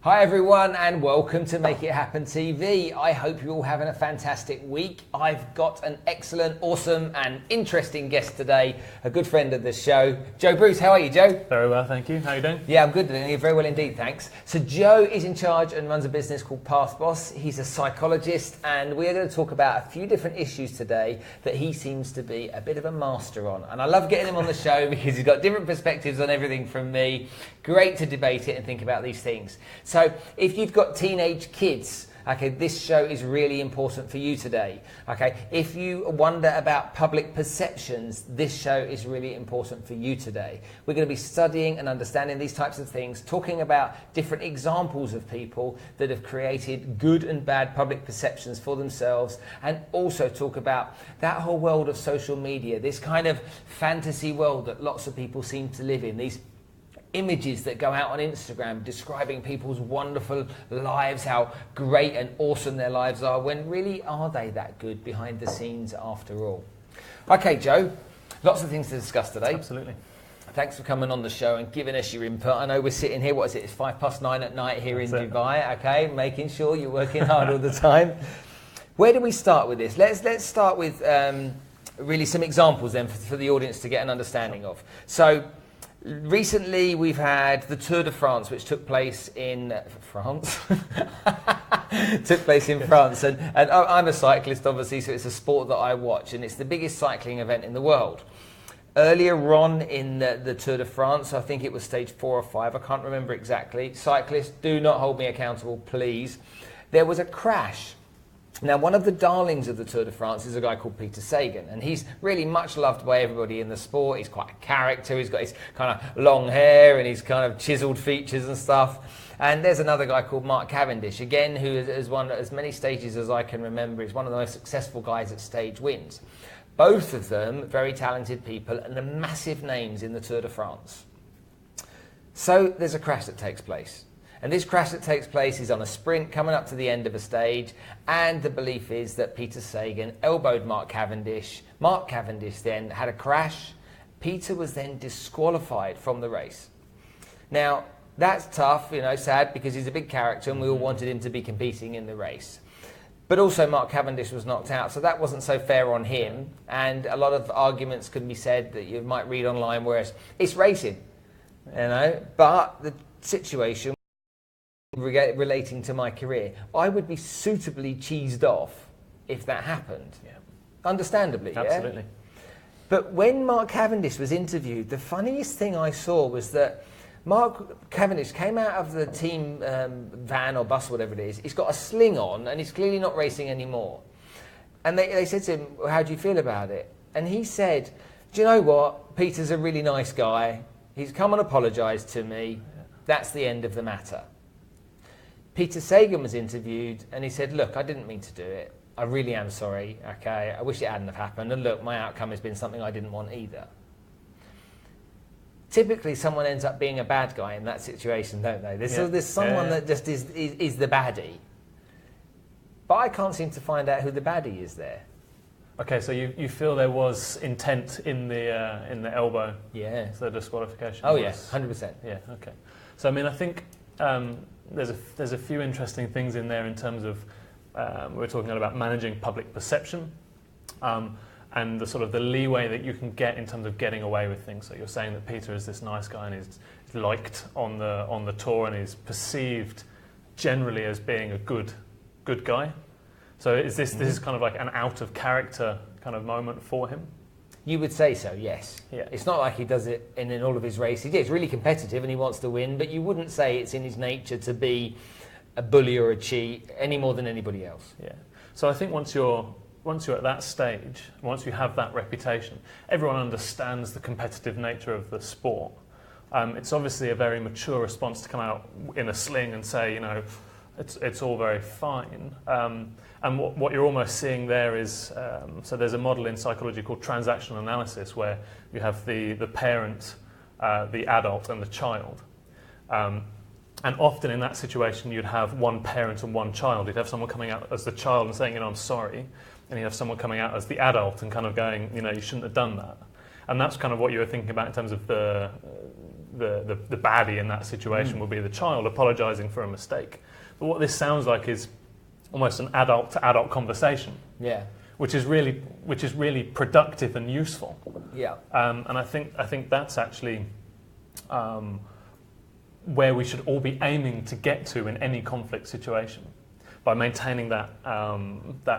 Hi everyone and welcome to Make It Happen TV. I hope you're all having a fantastic week. I've got an excellent, awesome and interesting guest today, a good friend of the show, Joe Bruce. How are you, Joe? Very well, thank you. How are you doing? Yeah, I'm good. Very well indeed, thanks. So Joe is in charge and runs a business called Path Boss. He's a psychologist and we are going to talk about a few different issues today that he seems to be a bit of a master on. And I love getting him on the show because he's got different perspectives on everything from me. Great to debate it and think about these things. So if you've got teenage kids, okay, this show is really important for you today. Okay, if you wonder about public perceptions, this show is really important for you today. We're going to be studying and understanding these types of things, talking about different examples of people that have created good and bad public perceptions for themselves, and also talk about that whole world of social media, this kind of fantasy world that lots of people seem to live in, these images that go out on Instagram describing people's wonderful lives, how great and awesome their lives are, when really are they that good behind the scenes after all? Okay, Joe, lots of things to discuss today. Absolutely. Thanks for coming on the show and giving us your input. I know we're sitting here, it's 9:05 at night here in Dubai, okay, making sure you're working hard all the time. Where do we start with this? Let's start with really some examples then for the audience to get an understanding of. So, recently, we've had the Tour de France, which took place in France. And I'm a cyclist, obviously, so it's a sport that I watch, and it's the biggest cycling event in the world. Earlier on in the Tour de France, I think it was stage 4 or 5, I can't remember exactly. Cyclists, do not hold me accountable, please. There was a crash. Now, one of the darlings of the Tour de France is a guy called Peter Sagan, and he's really much loved by everybody in the sport. He's quite a character. He's got his kind of long hair and his kind of chiseled features and stuff. And there's another guy called Mark Cavendish, again, who has won as many stages as I can remember. He's one of the most successful guys at stage wins. Both of them very talented people and the massive names in the Tour de France. So there's a crash that takes place. And this crash that takes place is on a sprint coming up to the end of a stage, and the belief is that Peter Sagan elbowed Mark Cavendish. Mark Cavendish then had a crash. Peter was then disqualified from the race. Now, that's tough, sad, because he's a big character and we all wanted him to be competing in the race. But also Mark Cavendish was knocked out, so that wasn't so fair on him, and a lot of arguments can be said that you might read online, whereas it's racing, but the situation relating to my career, I would be suitably cheesed off if that happened. Yeah. Understandably, absolutely. Yeah? But when Mark Cavendish was interviewed, the funniest thing I saw was that Mark Cavendish came out of the team van or bus, whatever it is. He's got a sling on and he's clearly not racing anymore. And they said to him, well, how do you feel about it? And he said, do you know what? Peter's a really nice guy. He's come and apologised to me. That's the end of the matter. Peter Sagan was interviewed and he said, look, I didn't mean to do it. I really am sorry, okay? I wish it hadn't have happened. And look, my outcome has been something I didn't want either. Typically, someone ends up being a bad guy in that situation, don't they? There's someone that just is the baddie. But I can't seem to find out who the baddie is there. Okay, so you feel there was intent in the elbow? Yeah. So the disqualification? Oh, yes, 100%. Yeah, okay. So, I mean, I think there's a few interesting things in there in terms of we're talking about managing public perception and the sort of the leeway that you can get in terms of getting away with things. So you're saying that Peter is this nice guy and is liked on the tour and is perceived generally as being a good guy. So is this is kind of like an out of character kind of moment for him? You would say so, yes. Yeah. It's not like he does it in all of his races. Yeah, it's really competitive and he wants to win, but you wouldn't say it's in his nature to be a bully or a cheat any more than anybody else. Yeah. So I think once you're at that stage, once you have that reputation, everyone understands the competitive nature of the sport. It's obviously a very mature response to come out in a sling and say, it's all very fine. And what you're almost seeing there is, so there's a model in psychology called transactional analysis where you have the parent, the adult and the child. And often in that situation you'd have one parent and one child. You'd have someone coming out as the child and saying, I'm sorry. And you have someone coming out as the adult and kind of going, you shouldn't have done that. And that's kind of what you were thinking about in terms of the the baddie in that situation will be the child apologising for a mistake. But what this sounds like is almost an adult-to-adult conversation. Yeah. Which is really productive and useful. Yeah. And I think that's actually where we should all be aiming to get to in any conflict situation, by maintaining that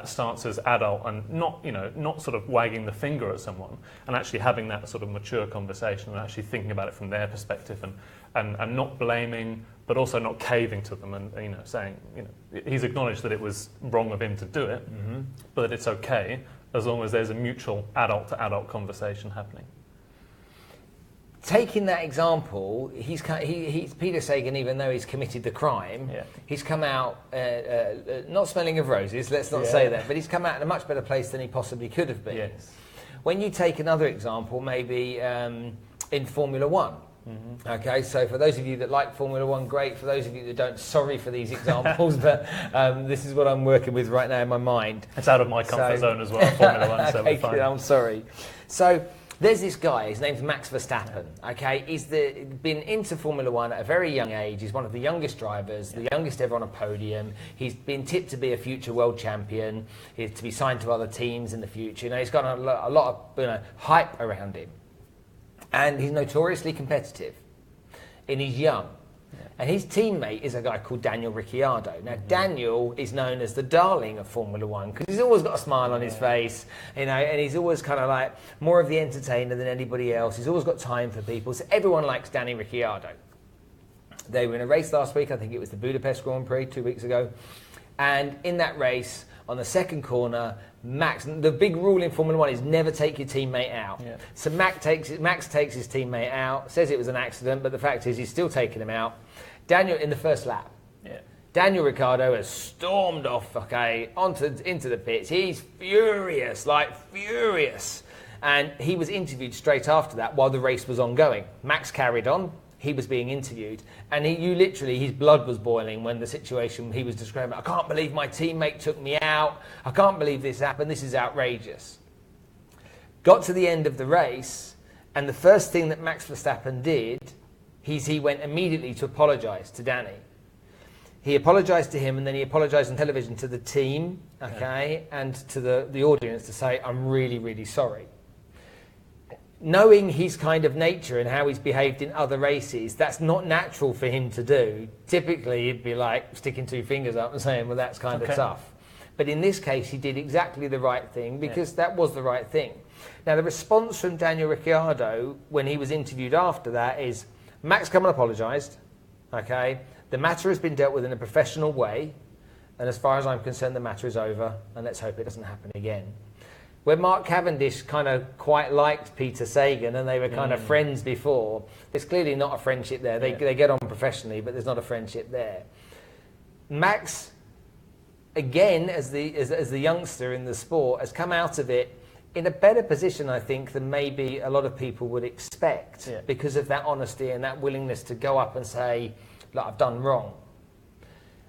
stance as adult and not sort of wagging the finger at someone, and actually having that sort of mature conversation and actually thinking about it from their perspective and not blaming, but also not caving to them and saying he's acknowledged that it was wrong of him to do it, but that it's okay as long as there's a mutual adult to adult conversation happening. Taking that example, he's Peter Sagan, even though he's committed the crime, he's come out not smelling of roses, let's not say that, but he's come out in a much better place than he possibly could have been. Yes. When you take another example, maybe in Formula One, okay, so for those of you that like Formula One, great. For those of you that don't, sorry for these examples, but this is what I'm working with right now in my mind. It's out of my comfort zone as well, Formula One, so we're fine. I'm sorry. So there's this guy, his name's Max Verstappen, okay? He's been into Formula One at a very young age. He's one of the youngest drivers, the youngest ever on a podium. He's been tipped to be a future world champion, to be signed to other teams in the future. He's got a lot of hype around him. And he's notoriously competitive. And he's young. And his teammate is a guy called Daniel Ricciardo. Now, Daniel is known as the darling of Formula One because he's always got a smile on his face, and he's always kind of like more of the entertainer than anybody else. He's always got time for people. So everyone likes Danny Ricciardo. They were in a race last week. I think it was the Budapest Grand Prix 2 weeks ago. And in that race, on the second corner, Max, the big rule in Formula One is never take your teammate out. Yeah. So Max takes his teammate out, says it was an accident, but the fact is he's still taking him out. Daniel, in the first lap, Daniel Ricciardo has stormed off, into the pits. He's furious. And he was interviewed straight after that while the race was ongoing. Max carried on. He was being interviewed. And his blood was boiling when the situation he was describing. I can't believe my teammate took me out. I can't believe this happened. This is outrageous. Got to the end of the race, and the first thing that Max Verstappen did, he went immediately to apologise to Danny. He apologised to him, and then he apologised on television to the team, and to the audience to say, I'm really, really sorry. Knowing his kind of nature and how he's behaved in other races, that's not natural for him to do. Typically, he'd be like sticking two fingers up and saying, well, that's kind of tough. But in this case, he did exactly the right thing because that was the right thing. Now, the response from Daniel Ricciardo when he was interviewed after that is, Max come and apologised, the matter has been dealt with in a professional way, and as far as I'm concerned, the matter is over, and let's hope it doesn't happen again. Where Mark Cavendish kind of quite liked Peter Sagan, and they were kind of friends before, there's clearly not a friendship there. They get on professionally, but there's not a friendship there. Max, again, as the youngster in the sport, has come out of it in a better position, I think, than maybe a lot of people would expect because of that honesty and that willingness to go up and say, look, I've done wrong.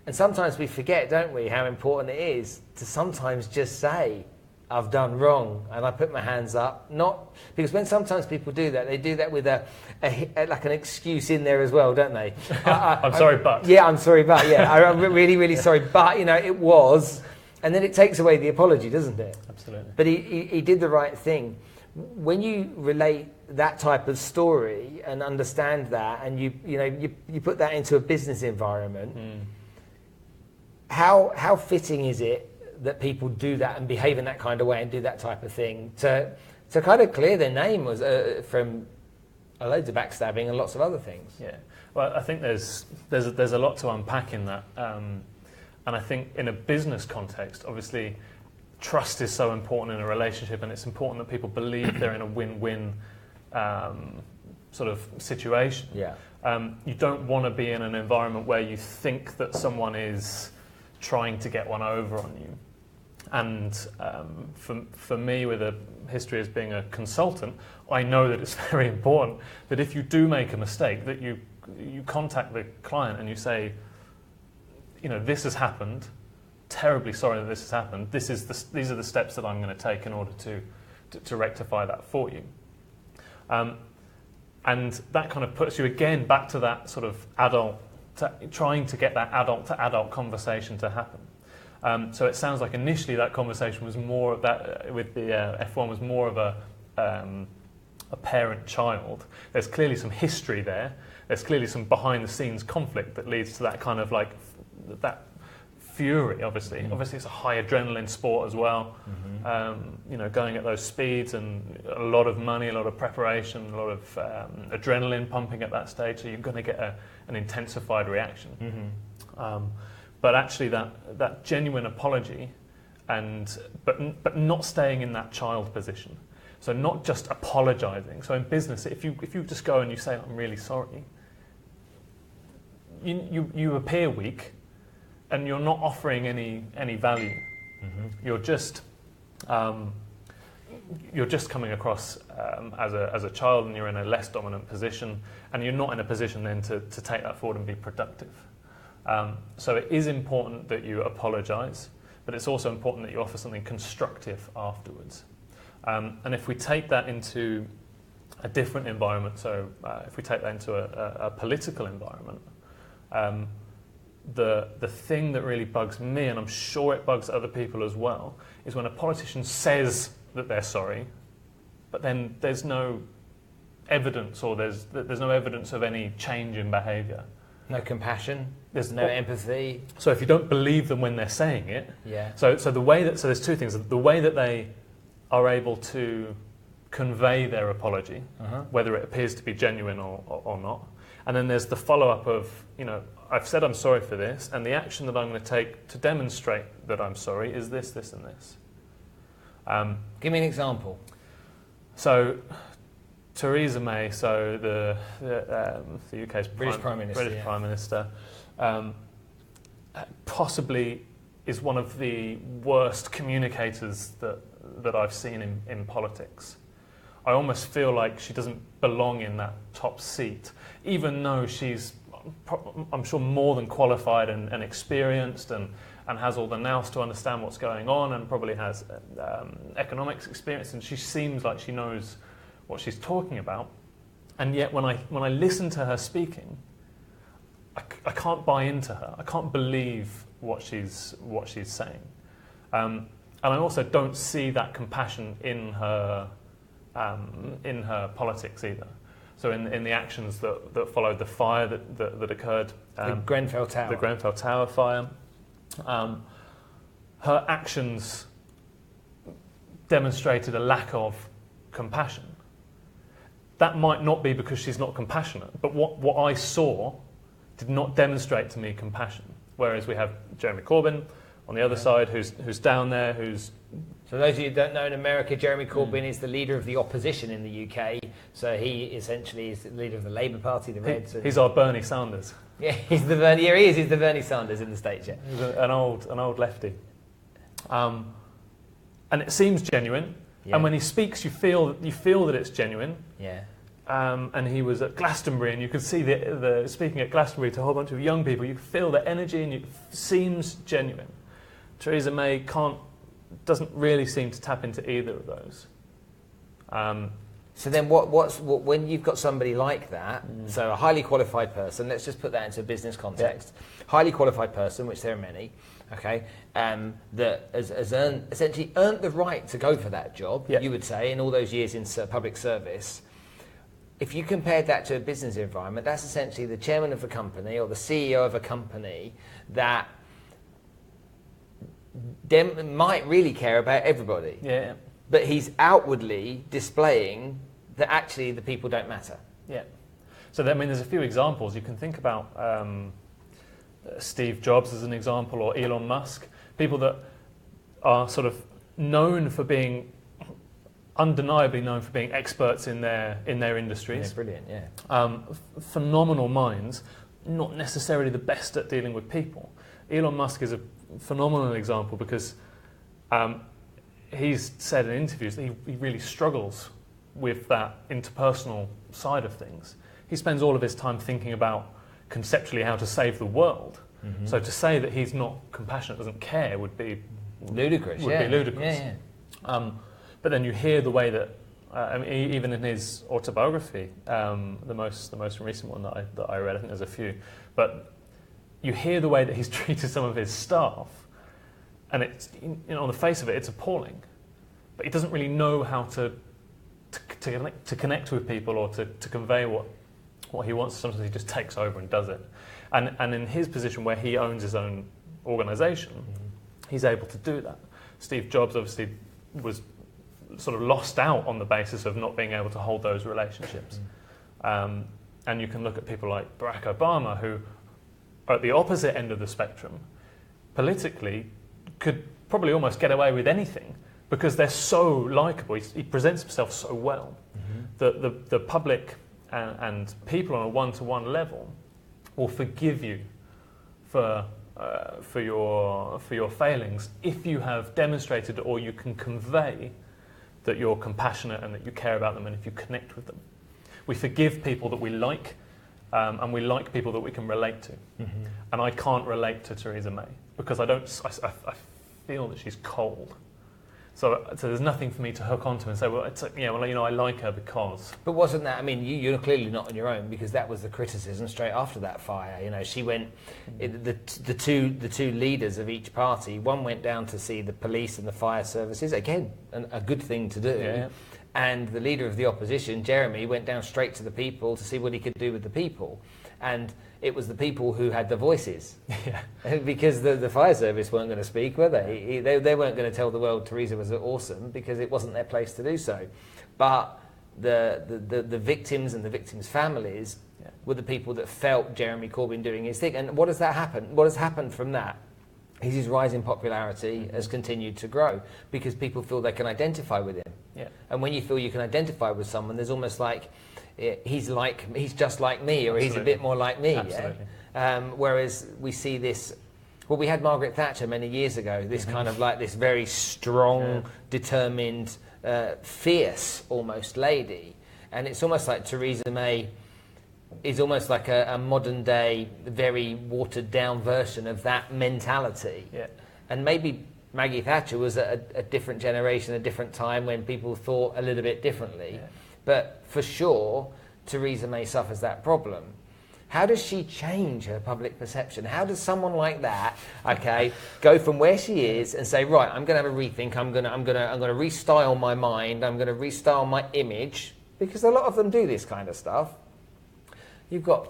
And sometimes we forget, don't we, how important it is to sometimes just say, I've done wrong, and I put my hands up. Not because when sometimes people do that, they do that with like an excuse in there as well, don't they? I'm sorry, but. Yeah, I'm sorry, but. Yeah, I'm really, really sorry, but it was. And then it takes away the apology, doesn't it? Absolutely. But he did the right thing. When you relate that type of story and understand that, and you put that into a business environment, how fitting is it that people do that and behave in that kind of way and do that type of thing to kind of clear their name from loads of backstabbing and lots of other things? Yeah. Well, I think there's a lot to unpack in that. And I think in a business context, obviously, trust is so important in a relationship, and it's important that people believe they're in a win-win sort of situation. Yeah. You don't want to be in an environment where you think that someone is trying to get one over on you. And for me, with a history as being a consultant, I know that it's very important that if you do make a mistake, that you contact the client and you say, this has happened. Terribly sorry that this has happened. These are the steps that I'm going to take in order to rectify that for you. And that kind of puts you again back to that sort of trying to get that adult to adult conversation to happen. So it sounds like initially that conversation was more of that with the F1 was more of a parent-child. There's clearly some history there. There's clearly some behind-the-scenes conflict that leads to that kind of like that fury. Obviously, it's a high adrenaline sport as well. Going at those speeds and a lot of money, a lot of preparation, a lot of adrenaline pumping at that stage. So you're going to get an intensified reaction. But actually, that genuine apology, but not staying in that child position. So not just apologising. So in business, if you just go and you say, "I'm really sorry," you appear weak, and you're not offering any value. You're just coming across as a child, and you're in a less dominant position, and you're not in a position then to take that forward and be productive. So it is important that you apologise, but it's also important that you offer something constructive afterwards. And if we take that into a different environment, so if we take that into a political environment, the thing that really bugs me, and I'm sure it bugs other people as well, is when a politician says that they're sorry, but then there's no evidence, or there's no evidence of any change in behaviour. No compassion. There's no empathy. So if you don't believe them when they're saying it, So there's two things: the way that they are able to convey their apology, whether it appears to be genuine or not, and then there's the follow-up of, I've said I'm sorry for this, and the action that I'm going to take to demonstrate that I'm sorry is this, this, and this. Give me an example. So, Theresa May, so the UK's British Prime Minister, possibly is one of the worst communicators that I've seen in politics. I almost feel like she doesn't belong in that top seat, even though she's, I'm sure, more than qualified and experienced and has all the nous to understand what's going on, and probably has economics experience, and she seems like she knows what she's talking about. And yet when I listen to her speaking, I can't buy into her. I can't believe what she's saying. And I also don't see that compassion in her politics either. So in the actions that followed the fire that occurred, the Grenfell Tower. The Grenfell Tower fire, her actions demonstrated a lack of compassion. That might not be because she's not compassionate, but what I saw did not demonstrate to me compassion. Whereas we have Jeremy Corbyn on the other side, who's down there, who's... So those of you who don't know, in America, Jeremy Corbyn is the leader of the opposition in the UK. So he essentially is the leader of the Labour Party, the Reds. He's our Bernie Sanders. Yeah, he's the Bernie. Yeah, he is. He's the Bernie Sanders in the States. Yeah, he's an old lefty. And it seems genuine. Yeah. And when he speaks, you feel that it's genuine. Yeah. And he was at Glastonbury, and you could see the speaking at Glastonbury to a whole bunch of young people. You feel the energy, and it seems genuine. Theresa May doesn't really seem to tap into either of those. So then, when you've got somebody like that, so a highly qualified person, let's just put that into a business context. Yeah. Highly qualified person, which there are many, okay, that has essentially earned the right to go for that job. Yeah. You would say, in all those years in public service. If you compared that to a business environment, that's essentially the chairman of a company or the CEO of a company that might really care about everybody. Yeah. But he's outwardly displaying that actually the people don't matter. Yeah. So there's a few examples. You can think about Steve Jobs as an example, or Elon Musk, people that are sort of undeniably known for being experts in their industries. Yeah, brilliant, yeah. Phenomenal minds, not necessarily the best at dealing with people. Elon Musk is a phenomenal example because he's said in interviews that he really struggles with that interpersonal side of things. He spends all of his time thinking about conceptually how to save the world. Mm-hmm. So to say that he's not compassionate, doesn't care, would be ludicrous. Be ludicrous. Yeah. But then you hear the way that I mean, even in his autobiography, the most recent one that I read, I think there's a few, but you hear the way that he's treated some of his staff, and it's, you know, on the face of it, it's appalling. But he doesn't really know how to connect with people or to convey what he wants. Sometimes he just takes over and does it. And in his position where he owns his own organisation, he's able to do that. Steve Jobs obviously was sort of lost out on the basis of not being able to hold those relationships. And you can look at people like Barack Obama, who are at the opposite end of the spectrum, politically could probably almost get away with anything because they're so likeable. He presents himself so well that the public and people on a one-to-one level will forgive you for your failings if you have demonstrated or you can convey that you're compassionate and that you care about them and if you connect with them. We forgive people that we like, and we like people that we can relate to. And I can't relate to Theresa May because I feel that she's cold. So there's nothing for me to hook onto and say, well, I like her because. But wasn't that? I mean, you're clearly not on your own because that was the criticism straight after that fire. You know, she went. The two leaders of each party. One went down to see the police and the fire services. Again, a good thing to do. Yeah. And the leader of the opposition, Jeremy, went down straight to the people to see what he could do with the people. And it was the people who had the voices. Yeah. Because the fire service weren't going to speak, were they? They weren't going to tell the world Theresa was awesome because it wasn't their place to do so. But the victims and the victims' families were the people that felt Jeremy Corbyn doing his thing. And what has that happened? What has happened from that? His rise in popularity has continued to grow because people feel they can identify with him. Yeah. And when you feel you can identify with someone, there's almost like he's just like me, or he's a bit more like me. Absolutely. Yeah? Whereas we see this. Well, we had Margaret Thatcher many years ago. This kind of like this very strong, determined, fierce almost lady, and it's almost like Theresa May is almost like a modern day, very watered down version of that mentality. Yeah. And maybe Maggie Thatcher was a different generation, a different time when people thought a little bit differently. Yeah. But for sure, Theresa May suffers that problem. How does she change her public perception? How does someone like that, go from where she is and say, right, I'm going to have a rethink. I'm going to restyle my mind. I'm going to restyle my image, because a lot of them do this kind of stuff. You've got,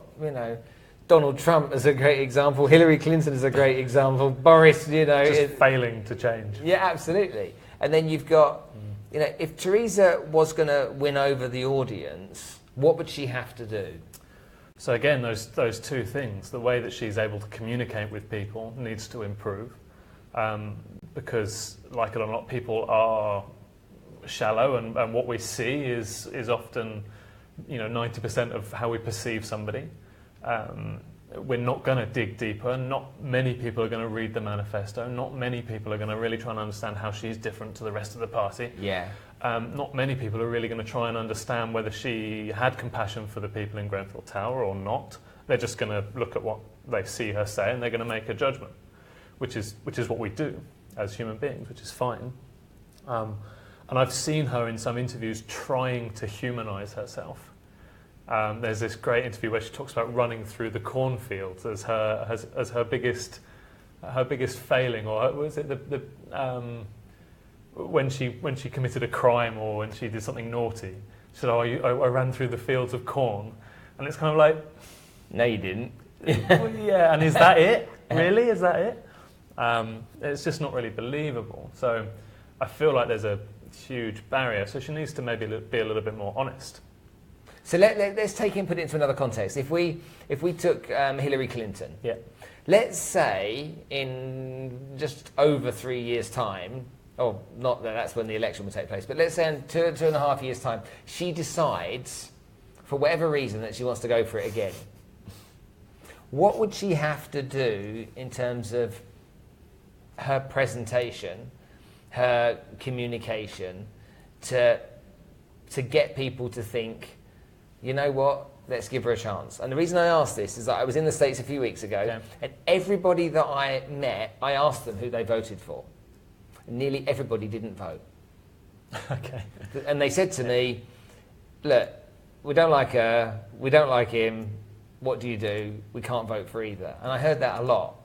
Donald Trump as a great example. Hillary Clinton is a great example. Boris, just failing to change. Yeah, absolutely. And then you've got, if Theresa was going to win over the audience, what would she have to do? So again, those two things, the way that she's able to communicate with people needs to improve, because, like it or not, people are shallow, and what we see is often, 90% of how we perceive somebody. We're not going to dig deeper. Not many people are going to read the manifesto. Not many people are going to really try and understand how she's different to the rest of the party. Yeah. Not many people are really going to try and understand whether she had compassion for the people in Grenfell Tower or not. They're just going to look at what they see her say, and they're going to make a judgment, which is what we do as human beings, which is fine. And I've seen her in some interviews trying to humanise herself. There's this great interview where she talks about running through the cornfields as her biggest failing, or was it when she committed a crime or when she did something naughty? She said, I ran through the fields of corn, and it's kind of like, no, you didn't. Well, yeah, and is that it? Really, is that it? It's just not really believable. So I feel like there's a huge barrier. So she needs to maybe be a little bit more honest. So let's take and put it into another context. If we took Hillary Clinton, let's say in just over 3 years' time, or not that that's when the election will take place, but let's say in two and a half years' time, she decides, for whatever reason, that she wants to go for it again. What would she have to do in terms of her presentation, her communication, to get people to think, you know what, let's give her a chance? And the reason I ask this is that I was in the States a few weeks ago, and everybody that I met, I asked them who they voted for. And nearly everybody didn't vote. Okay. And they said to me, look, we don't like her, we don't like him, what do you do? We can't vote for either. And I heard that a lot.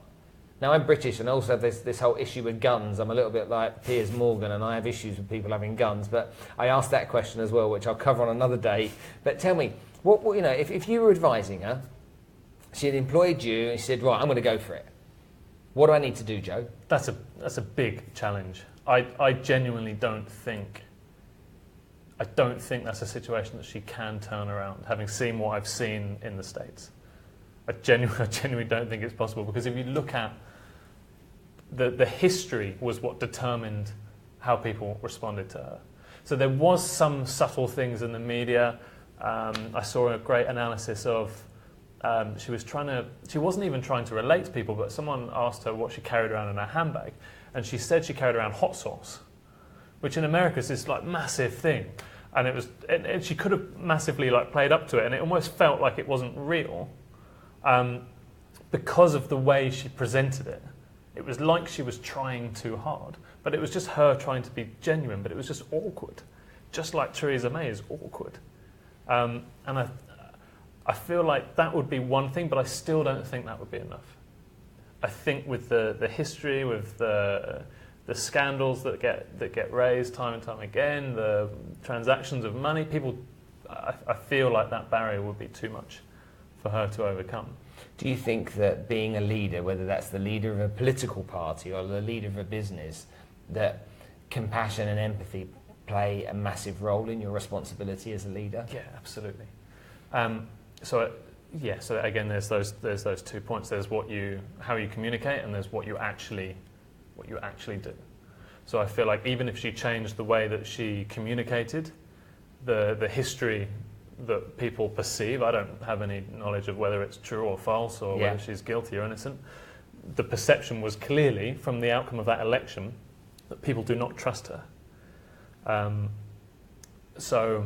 Now, I'm British and also have this whole issue with guns. I'm a little bit like Piers Morgan and I have issues with people having guns. But I asked that question as well, which I'll cover on another day. But tell me, what you know, if you were advising her, she had employed you and she said, right, I'm going to go for it. What do I need to do, Joe? That's a big challenge. I genuinely don't think that's a situation that she can turn around, having seen what I've seen in the States. I genuinely don't think it's possible, because if you look at the history was what determined how people responded to her. So there was some subtle things in the media. I saw a great analysis of she wasn't even trying to relate to people, but someone asked her what she carried around in her handbag, and she said she carried around hot sauce, which in America is this like massive thing, and she could have massively like played up to it, and it almost felt like it wasn't real, because of the way she presented it. It was like she was trying too hard, but it was just her trying to be genuine, but it was just awkward, just like Theresa May is awkward, and I feel like that would be one thing, but I still don't think that would be enough. I think with the history, with the scandals that get raised time and time again, the transactions of money, I feel like that barrier would be too much for her to overcome. Do you think that being a leader, whether that's the leader of a political party or the leader of a business, that compassion and empathy play a massive role in your responsibility as a leader? Yeah, absolutely. So again, there's those 2 points. There's how you communicate, and there's what you actually do. So I feel like even if she changed the way that she communicated, the history that people perceive, I don't have any knowledge of whether it's true or false or whether she's guilty or innocent. The perception was clearly from the outcome of that election that people do not trust her. So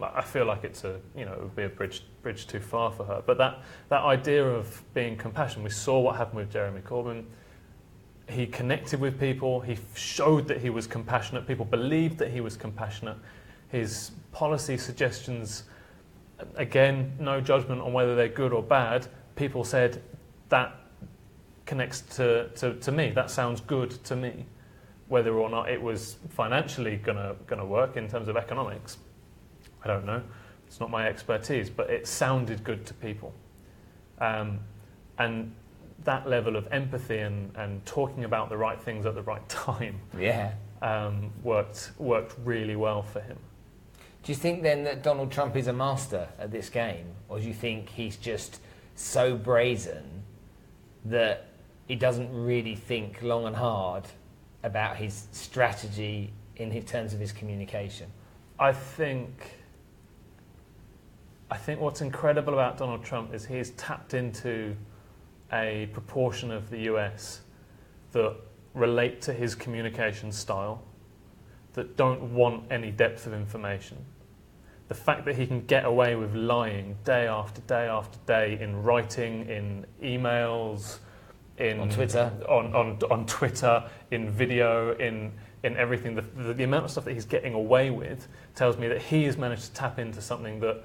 I feel like it would be a bridge too far for her. But that idea of being compassionate, we saw what happened with Jeremy Corbyn. He connected with people. He showed that he was compassionate. People believed that he was compassionate. His policy suggestions, again, no judgment on whether they're good or bad. People said that connects to me. That sounds good to me. Whether or not it was financially gonna work in terms of economics, I don't know. It's not my expertise, but it sounded good to people. And that level of empathy and talking about the right things at the right time worked really well for him. Do you think then that Donald Trump is a master at this game? Or do you think he's just so brazen that he doesn't really think long and hard about his strategy in terms of his communication? I think what's incredible about Donald Trump is he's tapped into a proportion of the US that relate to his communication style, that don't want any depth of information. The fact that he can get away with lying day after day after day in writing, in emails, on Twitter, on Twitter, in video, in everything. The amount of stuff that he's getting away with tells me that he has managed to tap into something that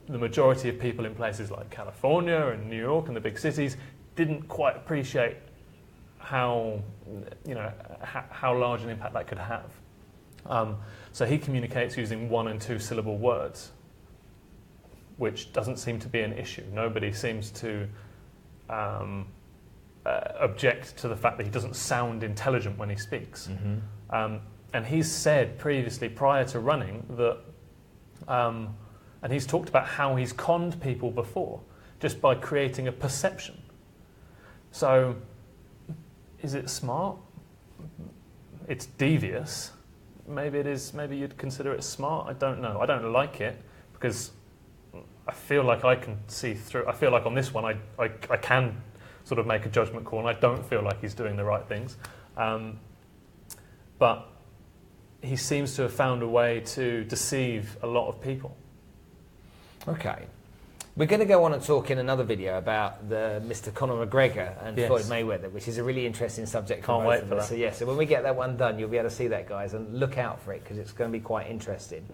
the majority of people in places like California and New York and the big cities didn't quite appreciate how large an impact that could have. So he communicates using 1 and 2 syllable words, which doesn't seem to be an issue. Nobody seems to object to the fact that he doesn't sound intelligent when he speaks. Mm-hmm. And he's said previously, prior to running, that, and he's talked about how he's conned people before, just by creating a perception. So, is it smart? It's devious. Maybe it is. Maybe you'd consider it smart. I don't know. I don't like it because I feel like I can see through. I feel like on this one, I can sort of make a judgment call, and I don't feel like he's doing the right things. But he seems to have found a way to deceive a lot of people. Okay. We're going to go on and talk in another video about the Mr. Conor McGregor and Yes. Floyd Mayweather, which is a really interesting subject. Can't wait for that. So yeah, so when we get that one done, you'll be able to see that, guys, and look out for it because it's going to be quite interesting.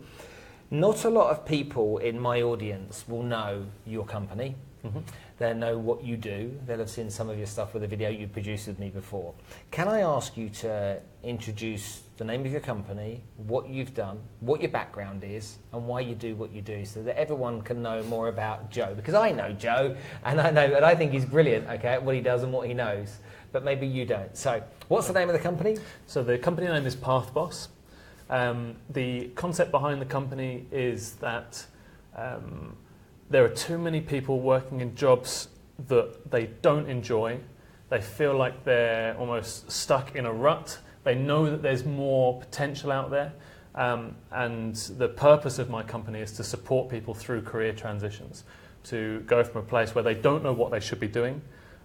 Not a lot of people in my audience will know your company. Mm-hmm. They'll know what you do. They'll have seen some of your stuff with a video you produced with me before. Can I ask you to introduce the name of your company, what you've done, what your background is, and why you do what you do, so that everyone can know more about Joe? Because I know Joe, and I think he's brilliant, okay, at what he does and what he knows. But maybe you don't. So, what's the name of the company? So the company name is Path Boss. The concept behind the company is that there are too many people working in jobs that they don't enjoy. They feel like they're almost stuck in a rut. They know that there's more potential out there. And the purpose of my company is to support people through career transitions, to go from a place where they don't know what they should be doing,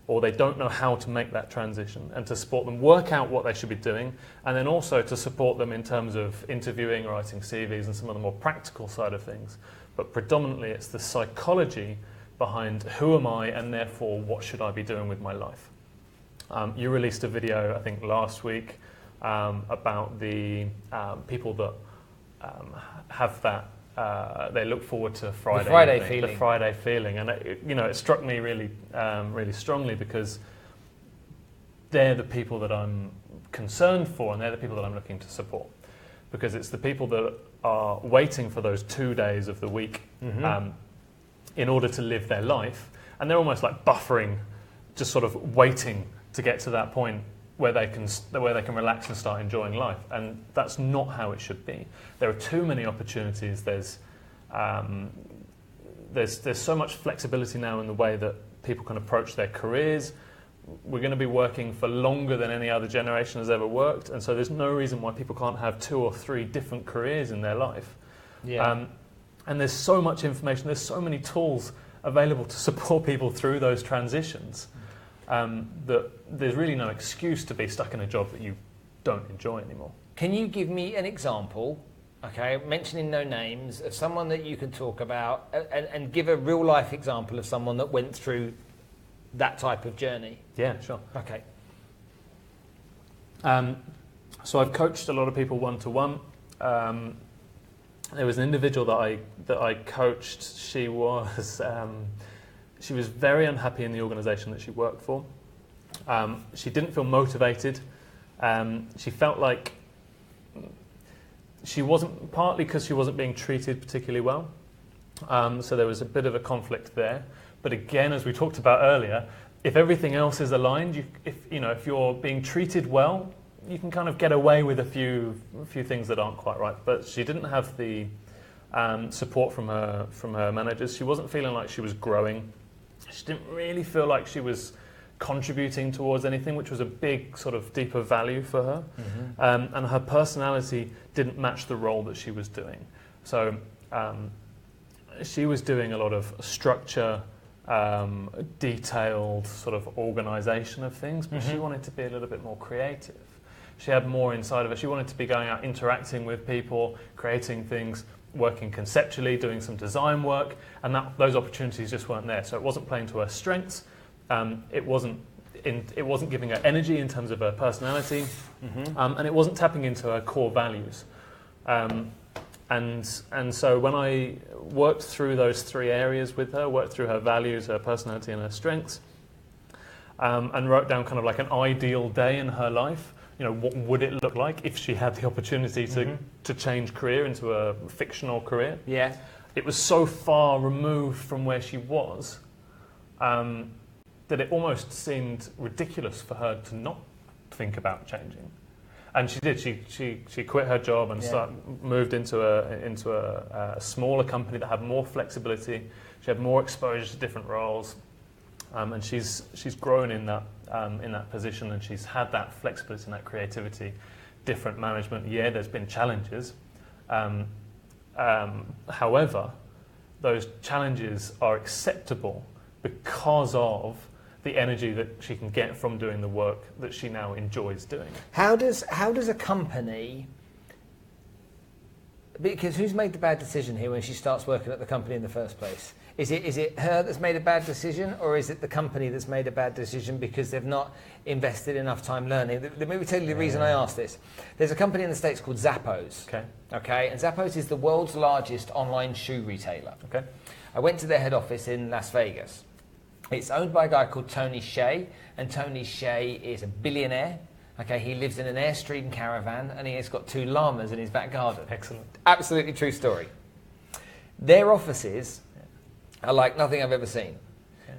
or they don't know how to make that transition, and to support them work out what they should be doing, and then also to support them in terms of interviewing, writing CVs, and some of the more practical side of things. But predominantly it's the psychology behind who am I, and therefore what should I be doing with my life. You released a video, I think last week, about the people that have that, they look forward to Friday. The Friday feeling. The Friday feeling. And it struck me really, really strongly, because they're the people that I'm concerned for, and they're the people that I'm looking to support. Because it's the people that are waiting for those 2 days of the week in order to live their life. And they're almost like buffering, just sort of waiting to get to that point where they can relax and start enjoying life. And that's not how it should be. There are too many opportunities. There's so much flexibility now in the way that people can approach their careers. We're going to be working for longer than any other generation has ever worked, and so there's no reason why people can't have 2 or 3 different careers in their life. Yeah. And there's so much information, there's so many tools available to support people through those transitions, that there's really no excuse to be stuck in a job that you don't enjoy anymore. Can you give me an example, okay, mentioning no names, of someone that you can talk about, and give a real life example of someone that went through that type of journey? Yeah, sure. Okay. So I've coached a lot of people one-to-one. There was an individual that I coached. She was very unhappy in the organisation that she worked for. She didn't feel motivated. She felt like she wasn't, partly because she wasn't being treated particularly well. So there was a bit of a conflict there. But again, as we talked about earlier, if everything else is aligned, if you're being treated well, you can kind of get away with a few things that aren't quite right. But she didn't have the support from her managers. She wasn't feeling like she was growing. She didn't really feel like she was contributing towards anything, which was a big sort of deeper value for her. And her personality didn't match the role that she was doing. So she was doing a lot of structure, detailed sort of organisation of things, but she wanted to be a little bit more creative. She had more inside of her. She wanted to be going out, interacting with people, creating things, working conceptually, doing some design work, and those opportunities just weren't there. So it wasn't playing to her strengths. It wasn't giving her energy in terms of her personality, and it wasn't tapping into her core values. And so when I worked through those 3 areas with her, worked through her values, her personality, and her strengths, and wrote down kind of like an ideal day in her life. What would it look like if she had the opportunity to change career into a fictional career? Yeah. It was so far removed from where she was that it almost seemed ridiculous for her to not think about changing. And she did. She quit her job and moved into a smaller company that had more flexibility. She had more exposure to different roles, and she's grown in that position, and she's had that flexibility and that creativity. Different management. Yeah, there's been challenges. However, those challenges are acceptable because of the energy that she can get from doing the work that she now enjoys doing. How does a company Because who's made the bad decision here when she starts working at the company in the first place? Is it her that's made a bad decision, or is it the company that's made a bad decision because they've not invested enough time learning? Let me tell you the reason I asked this. There's a company in the States called Zappos. Okay, and Zappos is the world's largest online shoe retailer. Okay. I went to their head office in Las Vegas. It's owned by a guy called Tony Hsieh, and Tony Hsieh is a billionaire. Okay, he lives in an Airstream caravan, and he has got 2 llamas in his back garden. Excellent. Absolutely true story. Their offices are like nothing I've ever seen.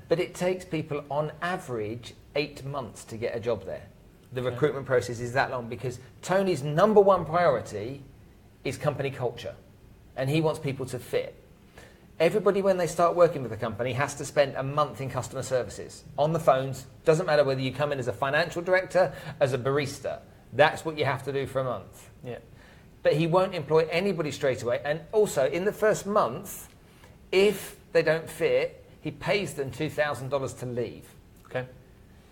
But it takes people on average 8 months to get a job there. The recruitment process is that long because Tony's number one priority is company culture, and he wants people to fit. Everybody, when they start working with the company, has to spend a month in customer services, on the phones. Doesn't matter whether you come in as a financial director, as a barista. That's what you have to do for a month. Yeah. But he won't employ anybody straight away. And also, in the first month, if they don't fit, he pays them $2,000 to leave. Okay.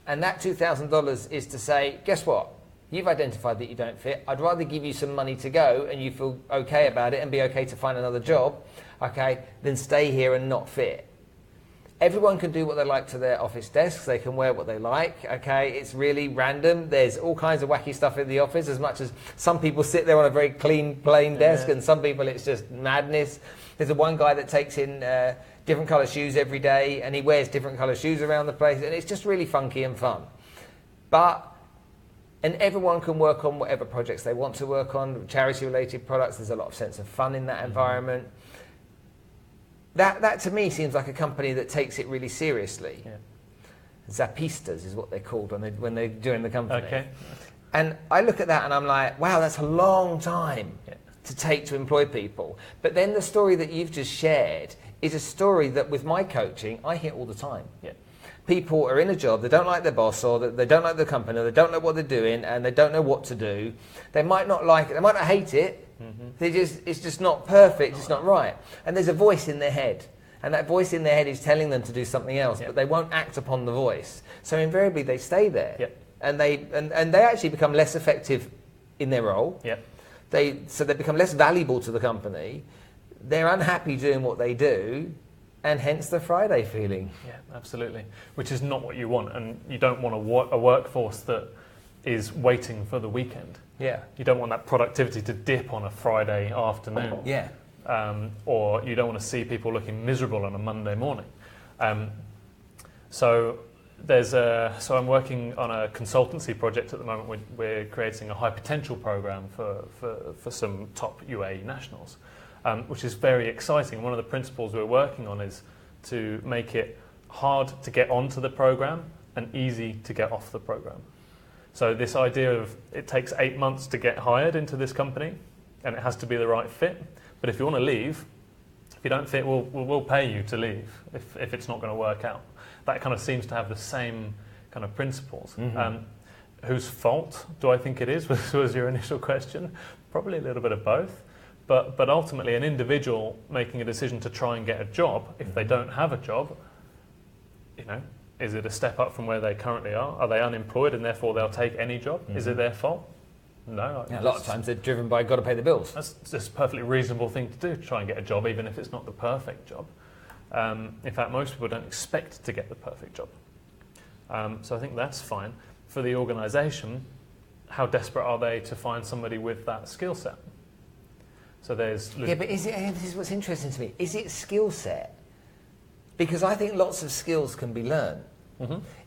And that $2,000 is to say, guess what? You've identified that you don't fit. I'd rather give you some money to go and you feel okay about it and be okay to find another job, okay, than stay here and not fit. Everyone can do what they like to their office desks. They can wear what they like, okay? It's really random. There's all kinds of wacky stuff in the office, as much as some people sit there on a very clean, plain desk, and some people it's just madness. There's one guy that takes in different colour shoes every day, and he wears different colour shoes around the place, and it's just really funky and fun. And everyone can work on whatever projects they want to work on, charity-related products. There's a lot of sense of fun in that environment. That to me seems like a company that takes it really seriously. Yeah. Zappistas is what they're called when they join the company. Okay. And I look at that and I'm like, wow, that's a long time to take to employ people. But then the story that you've just shared is a story that with my coaching, I hear all the time. Yeah. People are in a job, they don't like their boss, or they don't like the company, or they don't know what they're doing, and they don't know what to do. They might not like it, they might not hate it, it's just not perfect, it's not right. And there's a voice in their head, and that voice in their head is telling them to do something else, but they won't act upon the voice. So invariably they stay there, and they actually become less effective in their role. So they become less valuable to the company. They're unhappy doing what they do, and hence the Friday feeling. Yeah, absolutely. Which is not what you want, and you don't want a workforce that is waiting for the weekend. Yeah. You don't want that productivity to dip on a Friday afternoon. Yeah. Or you don't want to see people looking miserable on a Monday morning. So I'm working on a consultancy project at the moment. We're creating a high potential program for some top UAE nationals. Which is very exciting. One of the principles we're working on is to make it hard to get onto the program and easy to get off the program. So this idea of it takes 8 months to get hired into this company, and it has to be the right fit. But if you want to leave, if you don't fit, we'll pay you to leave if it's not going to work out. That kind of seems to have the same kind of principles. Whose fault do I think it is, was your initial question? Probably a little bit of both. But ultimately, an individual making a decision to try and get a job, if they don't have a job, is it a step up from where they currently are? Are they unemployed and therefore they'll take any job? Is it their fault? No. A lot of times they're driven by got to pay the bills. That's just a perfectly reasonable thing to do, to try and get a job, even if it's not the perfect job. In fact, most people don't expect to get the perfect job. So I think that's fine. For the organisation, how desperate are they to find somebody with that skill set? So there's... Yeah, but this is what's interesting to me. Is it skill set? Because I think lots of skills can be learned.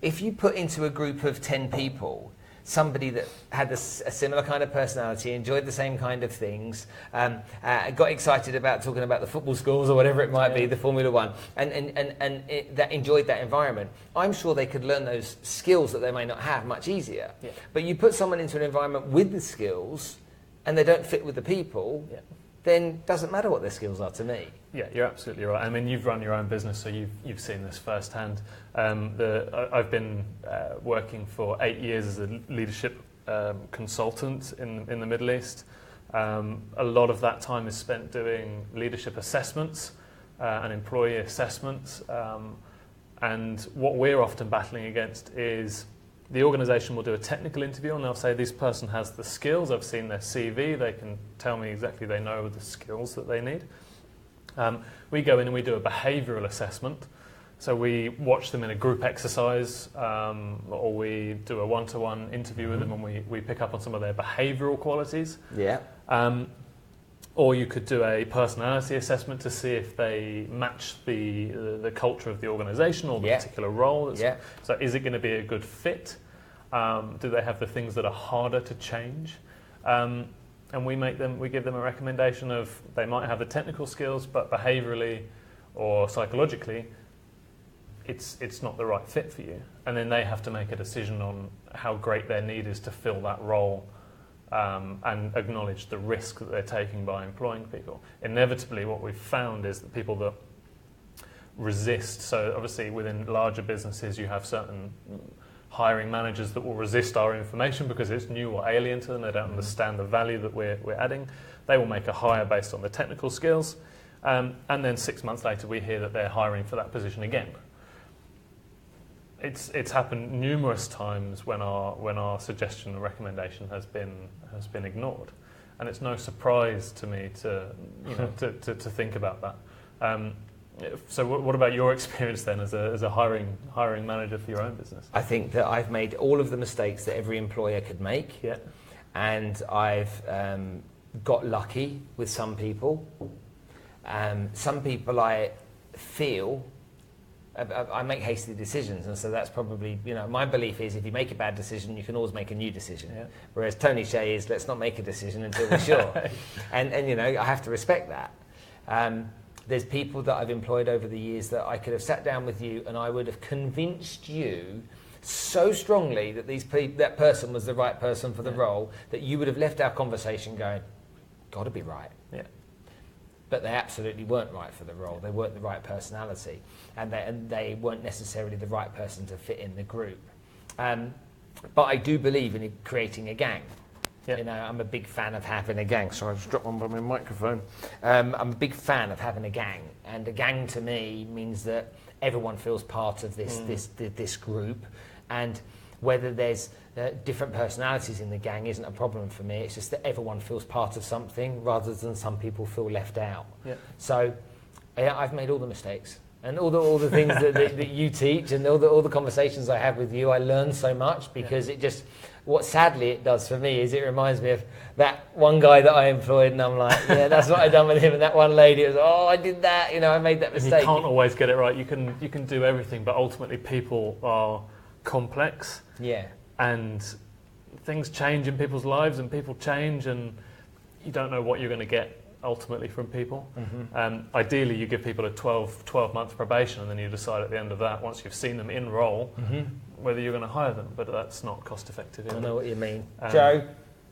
If you put into a group of 10 people somebody that had a similar kind of personality, enjoyed the same kind of things, got excited about talking about the football schools or whatever it might be, the Formula One, that enjoyed that environment, I'm sure they could learn those skills that they may not have much easier. But you put someone into an environment with the skills and they don't fit with the people, then it doesn't matter what their skills are to me. Yeah, you're absolutely right. I mean, you've run your own business, so you've seen this firsthand. I've been working for 8 years as a leadership consultant in the Middle East. A lot of that time is spent doing leadership assessments and employee assessments. And what we're often battling against is The organisation will do a technical interview and they'll say this person has the skills. I've seen their CV. They can tell me exactly they know the skills that they need. We go in and we do a behavioural assessment. So we watch them in a group exercise or we do a one-to-one interview with them and we pick up on some of their behavioural qualities. Yeah. Or you could do a personality assessment to see if they match the culture of the organisation or the particular role. So is it going to be a good fit? Do they have the things that are harder to change? And we give them a recommendation of they might have the technical skills, but behaviourally or psychologically, it's not the right fit for you. And then they have to make a decision on how great their need is to fill that role. And acknowledge the risk that they're taking by employing people. Inevitably, what we've found is that people that resist, so obviously within larger businesses you have certain hiring managers that will resist our information because it's new or alien to them, they don't understand the value that we're adding. They will make a hire based on the technical skills, and then 6 months later we hear that they're hiring for that position again. It's happened numerous times when our suggestion and recommendation has been ignored, and it's no surprise to me to think about that. So what about your experience then as a hiring manager for your own business? I think that I've made all of the mistakes that every employer could make, and I've got lucky with some people. Some people I feel. I make hasty decisions, and so that's probably, my belief is if you make a bad decision, you can always make a new decision. Whereas Tony Shea is, let's not make a decision until we're sure. and I have to respect that. There's people that I've employed over the years that I could have sat down with you and I would have convinced you so strongly that that person was the right person for the role that you would have left our conversation going, got to be right. But they absolutely weren't right for the role. They weren't the right personality, and they weren't necessarily the right person to fit in the group. But I do believe in creating a gang. I'm a big fan of having a gang. Sorry, I just dropped one by my microphone. I'm a big fan of having a gang, and a gang to me means that everyone feels part of this group, and whether there's different personalities in the gang isn't a problem for me. It's just that everyone feels part of something rather than some people feel left out. So I've made all the mistakes and all the things that you teach and all the conversations I have with you. I learn so much because what sadly it does for me is it reminds me of that one guy that I employed, and I'm like, that's what I done with him. And that one lady was, I did that. I made that mistake. You can't always get it right. You can do everything, but ultimately people are complex. And things change in people's lives, and people change, and you don't know what you're going to get ultimately from people. Ideally, you give people a 12-month probation, and then you decide at the end of that, once you've seen them in role, whether you're going to hire them. But that's not cost effective. I know what you mean. Joe,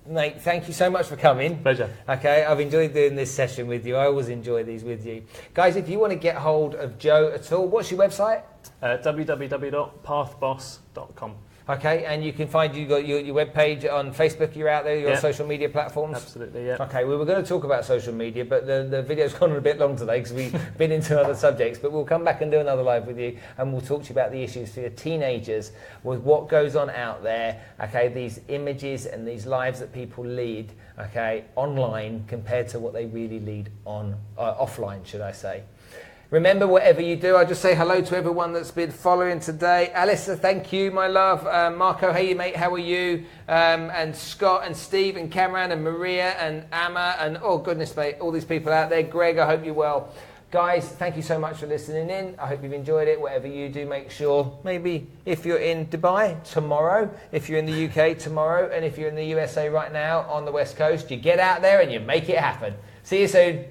mate, thank you so much for coming. Pleasure. Okay, I've enjoyed doing this session with you. I always enjoy these with you. Guys, if you want to get hold of Joe at all, what's your website? www.pathboss.com. Okay, and you can find you got your webpage on Facebook. You're out there. You're on social media platforms. Absolutely, yeah. Okay, we were going to talk about social media, but the video's gone on a bit long today because we've been into other subjects. But we'll come back and do another live with you, and we'll talk to you about the issues for your teenagers with what goes on out there. Okay, these images and these lives that people lead. Okay, online compared to what they really lead on offline, should I say? Remember, whatever you do, I just say hello to everyone that's been following today. Alyssa, thank you, my love. Marco, hey, mate, how are you? And Scott and Steve and Cameron and Maria and Amma and, oh, goodness, mate, all these people out there. Greg, I hope you're well. Guys, thank you so much for listening in. I hope you've enjoyed it. Whatever you do, make sure, maybe if you're in Dubai tomorrow, if you're in the UK tomorrow, and if you're in the USA right now on the West Coast, you get out there and you make it happen. See you soon.